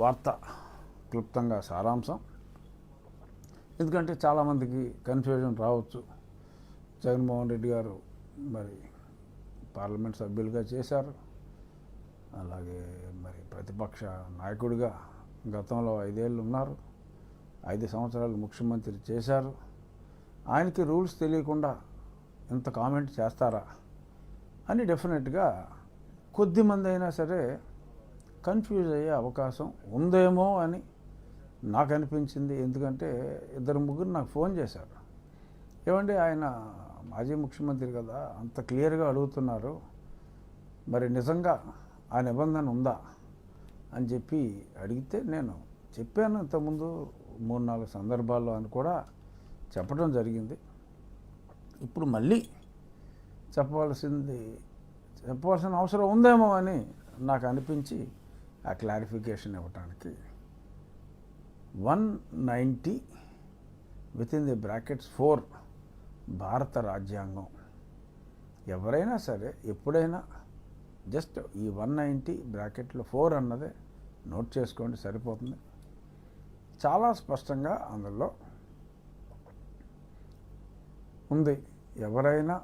వార్త క్లుప్తంగా సారాంశం. ఎందుకంటే చాలామందికి కన్ఫ్యూజన్ రావచ్చు. జగన్మోహన్ రెడ్డి గారు మరి పార్లమెంట్ సభ్యులుగా చేశారు, అలాగే మరి ప్రతిపక్ష నాయకుడిగా గతంలో 5 ఏళ్ళు ఉన్నారు, 5 సంవత్సరాలు ముఖ్యమంత్రి చేశారు. ఆయనకి రూల్స్ తెలియకుండా ఇంత కామెంట్ చేస్తారా అని డెఫినెట్గా కొద్దిమంది అయినా సరే కన్ఫ్యూజ్ అయ్యే అవకాశం ఉందేమో అని నాకు అనిపించింది. ఎందుకంటే 2-3 నాకు ఫోన్ చేశారు, ఏమండి ఆయన మాజీ ముఖ్యమంత్రి కదా, అంత క్లియర్గా అడుగుతున్నారు, మరి నిజంగా ఆ నిబంధన ఉందా అని చెప్పి అడిగితే నేను చెప్పాను ఇంతకుముందు 3-4 సందర్భాల్లో అని కూడా చెప్పడం జరిగింది. ఇప్పుడు మళ్ళీ చెప్పవలసిన అవసరం ఉందేమో అని నాకు అనిపించి ఆ క్లారిఫికేషన్ ఇవ్వటానికి 190 (4) భారత రాజ్యాంగం. ఎవరైనా సరే ఎప్పుడైనా జస్ట్ ఈ 190 అన్నదే నోట్ చేసుకోండి, సరిపోతుంది. చాలా స్పష్టంగా అందులో ఉంది, ఎవరైనా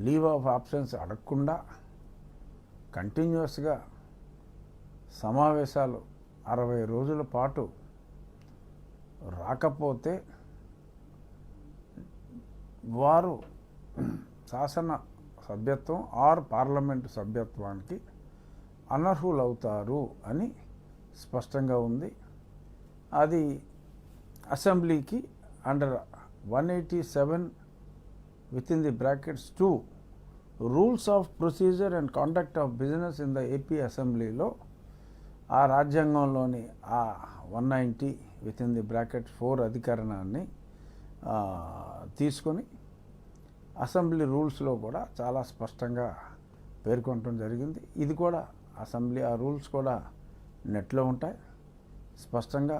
లీవ్ ఆఫ్ ఆబ్సెన్స్ అడగకుండా కంటిన్యూస్గా సమావేశాలు 60 రోజుల పాటు రాకపోతే వారు శాసన సభ్యత్వం ఆర్ పార్లమెంటు సభ్యత్వానికి అనర్హులవుతారు అని స్పష్టంగా ఉంది. అది అసెంబ్లీకి under 187 (2) rules of procedure and conduct of business in the AP అసెంబ్లీలో ఆ రాజ్యాంగంలోని ఆ 190 అధికరణాన్ని తీసుకొని అసెంబ్లీ రూల్స్లో కూడా చాలా స్పష్టంగా పేర్కొనడం జరిగింది. ఇది కూడా అసెంబ్లీ ఆ రూల్స్ కూడా నెట్లో ఉంటాయి. స్పష్టంగా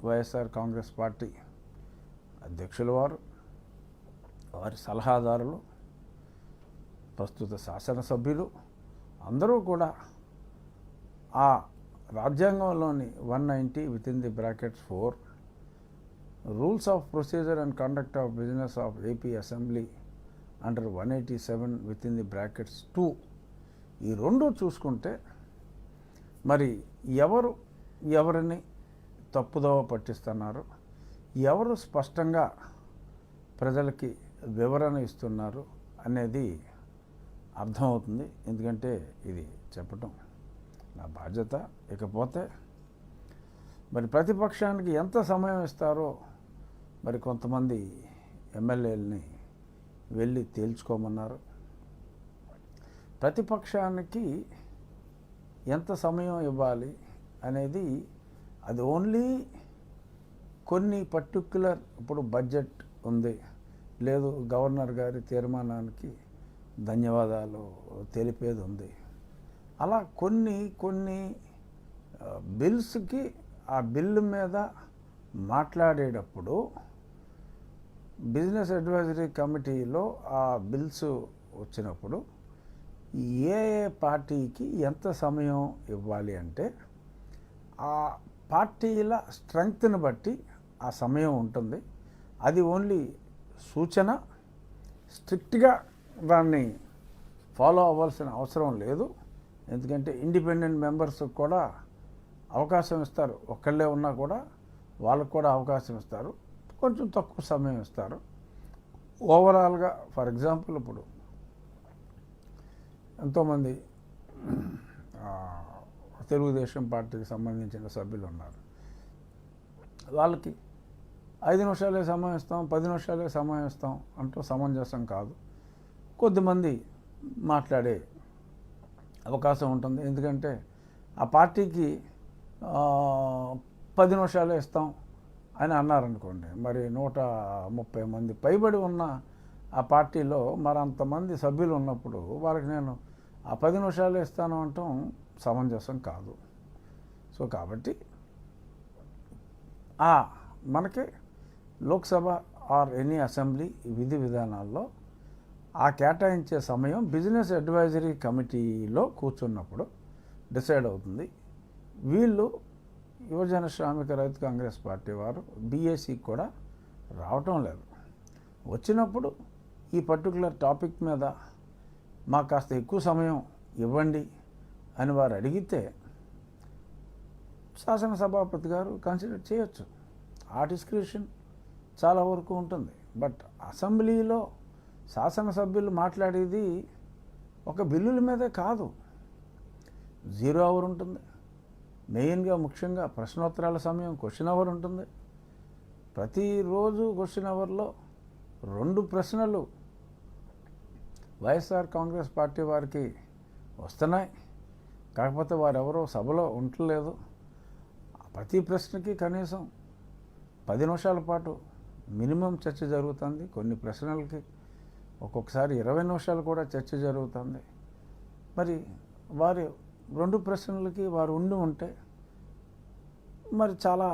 వైఎస్ఆర్ కాంగ్రెస్ పార్టీ అధ్యక్షుల వారి సలహాదారులు, ప్రస్తుత శాసనసభ్యులు అందరూ కూడా ఆ రాజ్యాంగంలోని 190 rules of procedure and conduct of business of AP assembly under 187 ఈ రెండు చూసుకుంటే మరి ఎవరిని తప్పుదోవ పట్టిస్తున్నారు, ఎవరు స్పష్టంగా ప్రజలకి వివరణ ఇస్తున్నారు అనేది అర్థమవుతుంది. ఎందుకంటే ఇది చెప్పటం నా బాధ్యత. ఇకపోతే మరి ప్రతిపక్షానికి ఎంత సమయం ఇస్తారో మరి కొంతమంది ఎమ్మెల్యేలని వెళ్ళి తేల్చుకోమన్నారు. ప్రతిపక్షానికి ఎంత సమయం ఇవ్వాలి అనేది అది ఓన్లీ కొన్ని పర్టిక్యులర్, ఇప్పుడు బడ్జెట్ ఉంది, లేదు గవర్నర్ గారి తీర్మానానికి ధన్యవాదాలు తెలిపేది ఉంది, అలా కొన్ని బిల్స్కి ఆ బిల్లు మీద మాట్లాడేటప్పుడు బిజినెస్ అడ్వైజరీ కమిటీలో ఆ బిల్స్ వచ్చినప్పుడు ఏ పార్టీకి ఎంత సమయం ఇవ్వాలి అంటే ఆ పార్టీల స్ట్రెంగ్త్ని బట్టి ఆ సమయం ఉంటుంది. అది ఓన్లీ సూచన, స్ట్రిక్ట్గా దాన్ని ఫాలో అవ్వాల్సిన అవసరం లేదు. ఎందుకంటే ఇండిపెండెంట్ మెంబర్స్ కూడా అవకాశం ఇస్తారు, ఒక్కళ్ళే ఉన్నా కూడా వాళ్ళకు కూడా అవకాశం ఇస్తారు, కొంచెం తక్కువ సమయం ఇస్తారు. ఓవరాల్గా ఫర్ ఎగ్జాంపుల్ ఇప్పుడు ఎంతోమంది తెలుగుదేశం పార్టీకి సంబంధించిన సభ్యులు ఉన్నారు, వాళ్ళకి 5 నిమిషాలే సమయం ఇస్తాం, 10 నిమిషాలే సమయం ఇస్తాం అంటూ సమంజసం కాదు. కొద్దిమంది మాట్లాడే అవకాశం ఉంటుంది. ఎందుకంటే ఆ పార్టీకి 10 నిమిషాలే ఇస్తాం అని అన్నారనుకోండి, మరి 130 మంది పైబడి ఉన్న ఆ పార్టీలో మరి అంతమంది సభ్యులు ఉన్నప్పుడు వాళ్ళకి నేను ఆ 10 నిమిషాలే ఇస్తాను అంటాం సమంజసం కాదు. సో కాబట్టి మనకి లోక్సభ ఆర్ ఎనీ అసెంబ్లీ విధి విధానాల్లో ఆ కేటాయించే సమయం బిజినెస్ అడ్వైజరీ కమిటీలో కూర్చున్నప్పుడు డిసైడ్ అవుతుంది. వీళ్ళు యువజన శ్రామిక రైతు కాంగ్రెస్ పార్టీ వారు బీఏసీకి కూడా రావటం లేదు. వచ్చినప్పుడు ఈ పర్టికులర్ టాపిక్ మీద మాకు కాస్త ఎక్కువ సమయం ఇవ్వండి అని వారు అడిగితే శాసనసభాపతి గారు కన్సిడర్ చేయొచ్చు. ఆ డిస్క్రిప్షన్ చాలా వరకు ఉంటుంది. బట్ అసెంబ్లీలో శాసనసభ్యులు మాట్లాడేది ఒక బిల్లుల మీదే కాదు. 0 అవర్ ఉంటుంది. మెయిన్గా ముఖ్యంగా ప్రశ్నోత్తరాల సమయం క్వశ్చన్ అవర్ ఉంటుంది. ప్రతిరోజు క్వశ్చన్ అవర్లో 2 ప్రశ్నలు వైఎస్ఆర్ కాంగ్రెస్ పార్టీ వారికి వస్తున్నాయి. కాకపోతే వారెవరో సభలో ఉండలేదు. ప్రతి ప్రశ్నకి కనీసం 10 నిమిషాల పాటు మినిమం చర్చ జరుగుతుంది. కొన్ని ప్రశ్నలకి ఒక్కొక్కసారి 20 నిమిషాలు కూడా చర్చ జరుగుతుంది. మరి వారి 2 ప్రశ్నలకి వారు ఉంటే మరి చాలా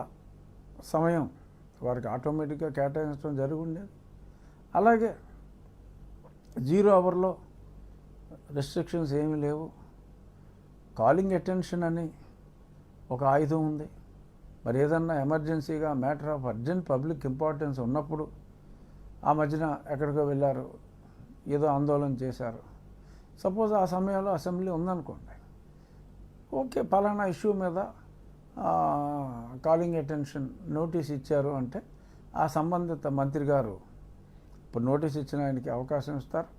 సమయం వారికి ఆటోమేటిక్గా కేటాయించడం జరిగి ఉండేది. అలాగే 0 అవర్లో రెస్ట్రిక్షన్స్ ఏమీ లేవు. కాలింగ్ అటెన్షన్ అని ఒక ఆయుధం ఉంది. మరి ఏదన్నా ఎమర్జెన్సీగా matter of urgent public importance ఉన్నప్పుడు ఆ మధ్యన ఎక్కడికో వెళ్ళారు, ఏదో ఆందోళన చేశారు, సపోజ్ ఆ సమయంలో అసెంబ్లీ ఉందనుకోండి, ఓకే పలానా ఇష్యూ మీద కాలింగ్ అటెన్షన్ నోటీస్ ఇచ్చారు అంటే ఆ సంబంధిత మంత్రి గారు ఇప్పుడు నోటీస్ ఇచ్చిన ఆయనకి అవకాశం ఇస్తారు.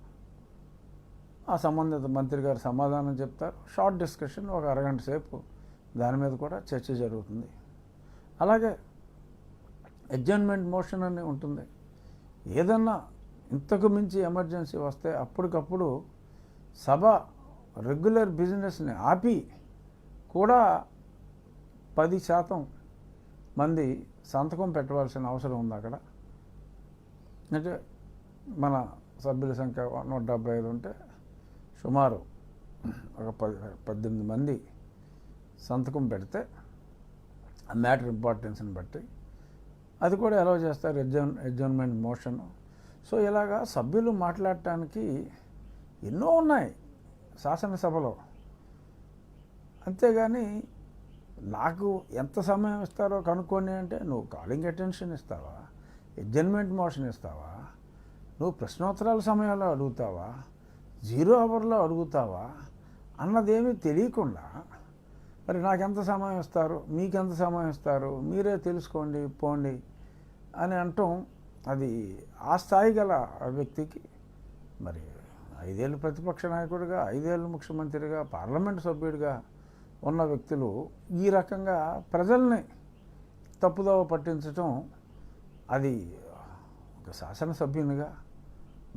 ఆ సంబంధిత మంత్రి గారు సమాధానం చెప్తారు. షార్ట్ డిస్కషన్ ఒక అరగంట సేపు దాని మీద కూడా చర్చ జరుగుతుంది. అలాగే అడ్జర్న్మెంట్ మోషన్ అని ఉంటుంది. ఏదన్నా ఇంతకు మించి ఎమర్జెన్సీ వస్తే అప్పటికప్పుడు సభ రెగ్యులర్ బిజినెస్ని ఆపి కూడా 10% మంది సంతకం పెట్టవలసిన అవసరం ఉంది అక్కడ. అంటే మన సభ్యుల సంఖ్య 175 ఉంటే సుమారు ఒక 18 మంది సంతకం పెడితే ఆ మ్యాటర్ ఇంపార్టెన్స్ని బట్టి అది కూడా అలౌ చేస్తారు, అడ్జర్న్మెంట్ మోషన్. సో ఇలాగా సభ్యులు మాట్లాడటానికి ఎన్నో ఉన్నాయి శాసనసభలో. అంతేగాని నాకు ఎంత సమయం ఇస్తారో కనుక్కోండి అంటే నువ్వు కాలింగ్ అటెన్షన్ ఇస్తావా, అడ్జర్న్మెంట్ మోషన్ ఇస్తావా, నువ్వు ప్రశ్నోత్తరాల సమయంలో అడుగుతావా, 0 అవర్లో అడుగుతావా అన్నదేమీ తెలియకుండా మరి నాకెంత సమయం ఇస్తారు, మీకెంత సమయం ఇస్తారు, మీరే తెలుసుకోండి పోండి అని అంటాం. అది ఆ స్థాయి గల వ్యక్తికి మరి 5 ఏళ్ళు ప్రతిపక్ష నాయకుడిగా, 5 ఏళ్ళు ముఖ్యమంత్రిగా, పార్లమెంటు సభ్యుడిగా ఉన్న వ్యక్తులు ఈ రకంగా ప్రజల్ని తప్పుదోవ పట్టించటం అది ఒక శాసనసభ్యునిగా,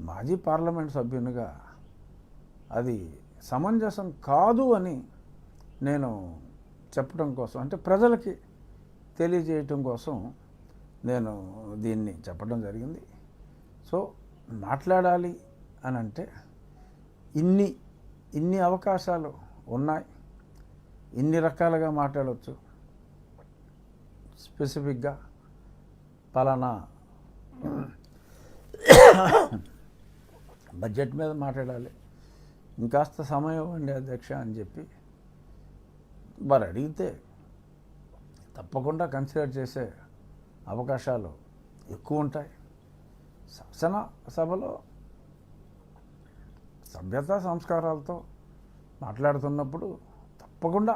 మాజీ పార్లమెంట్ సభ్యునిగా అది సమంజసం కాదు అని నేను చెప్పడం కోసం, అంటే ప్రజలకి తెలియజేయటం కోసం నేను దీన్ని చెప్పడం జరిగింది. సో మాట్లాడాలి అని అంటే ఇన్ని అవకాశాలు ఉన్నాయి, ఇన్ని రకాలుగా మాట్లాడవచ్చు. స్పెసిఫిక్గా పలానా బడ్జెట్ మీద మాట్లాడాలి, ఇంకాస్త సమయం ఇవ్వండి అధ్యక్ష అని చెప్పి వారు అడిగితే తప్పకుండా కన్సిడర్ చేసే అవకాశాలు ఎక్కువ ఉంటాయి. శాసనసభలో సభ్యతా సంస్కారాలతో మాట్లాడుతున్నప్పుడు తప్పకుండా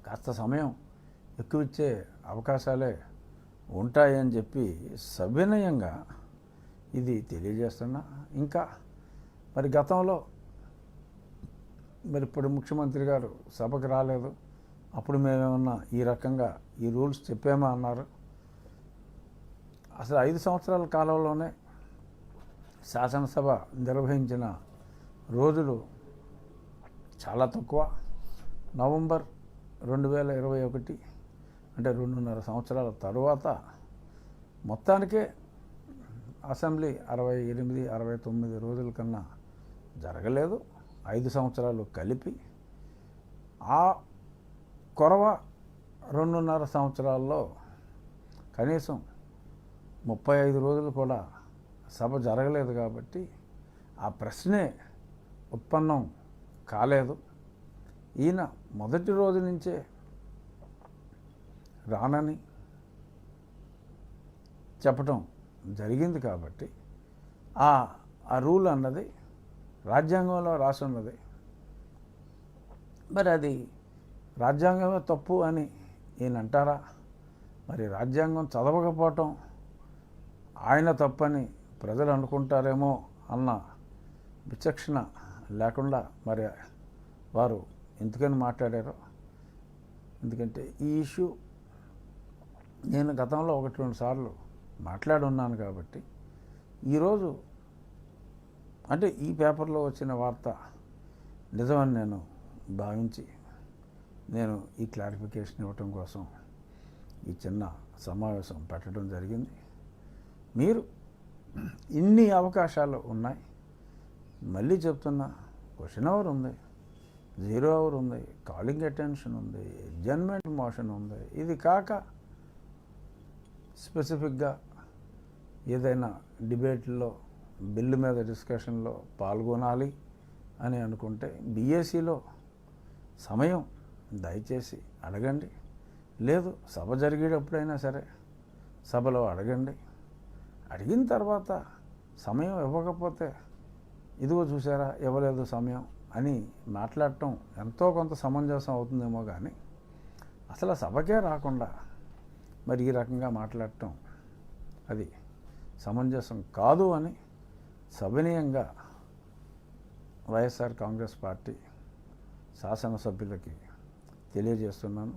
కాస్త సమయం ఎక్కువ ఇచ్చే అవకాశాలే ఉంటాయని చెప్పి సవినయంగా ఇది తెలియజేస్తున్నా. ఇంకా మరి గతంలో మరి ఇప్పుడు ముఖ్యమంత్రి గారు సభకు రాలేదు, అప్పుడు మేమేమన్నా ఈ రకంగా ఈ రూల్స్ చెప్పామా అన్నారు. అసలు 5 సంవత్సరాల కాలంలోనే శాసనసభ నిర్వహించిన రోజులు చాలా తక్కువ. నవంబర్ 2021 అంటే 2.5 సంవత్సరాల తరువాత మొత్తానికే అసెంబ్లీ 68, 69 రోజుల కన్నా జరగలేదు. 5 సంవత్సరాలు కలిపి ఆ కొరవ 2.5 సంవత్సరాల్లో కనీసం 35 రోజులు కూడా సభ జరగలేదు. కాబట్టి ఆ ప్రశ్నే ఉత్పన్నం కాలేదు. ఈయన మొదటి రోజు నుంచే రానని చెప్పటం జరిగింది కాబట్టి ఆ రూల్ అన్నది రాజ్యాంగంలో రాసున్నది. మరి అది రాజ్యాంగమే తప్పు అని ఈయన అంటారా? మరి రాజ్యాంగం చదవకపోవటం ఆయన తప్పని ప్రజలు అనుకుంటారేమో అన్న విచక్షణ లేకుండా మరి వారు ఎందుకని మాట్లాడారో. ఎందుకంటే ఈ ఇష్యూ నేను గతంలో 1-2 సార్లు మాట్లాడున్నాను కాబట్టి ఈరోజు అంటే ఈ పేపర్లో వచ్చిన వార్త నిజమని నేను భావించి నేను ఈ క్లారిఫికేషన్ ఇవ్వటం కోసం ఈ చిన్న సమావేశం పెట్టడం జరిగింది. మీరు ఇన్ని అవకాశాలు ఉన్నాయి. మళ్ళీ చెప్తున్నా, క్వశ్చన్ అవర్ ఉంది, 0 అవర్ ఉంది, కాలింగ్ అటెన్షన్ ఉంది, అడ్జర్న్మెంట్ మోషన్ ఉంది. ఇది కాక స్పెసిఫిక్గా ఏదైనా డిబేట్లో బిల్లు మీద డిస్కషన్లో పాల్గొనాలి అని అనుకుంటే బీఏసీలో సమయం దయచేసి అడగండి. లేదు సభ జరిగేటప్పుడైనా సరే సభలో అడగండి. అడిగిన తర్వాత సమయం ఇవ్వకపోతే ఇదిగో చూసారా ఇవ్వలేదు సమయం అని మాట్లాడటం ఎంతో కొంత సమంజసం అవుతుందేమో కానీ అసలు సభకే రాకుండా మరి ఈ రకంగా మాట్లాడటం అది సమంజసం కాదు అని సవినయంగా వైఎస్ఆర్ కాంగ్రెస్ పార్టీ శాసనసభ్యులకి తెలియజేస్తున్నాను.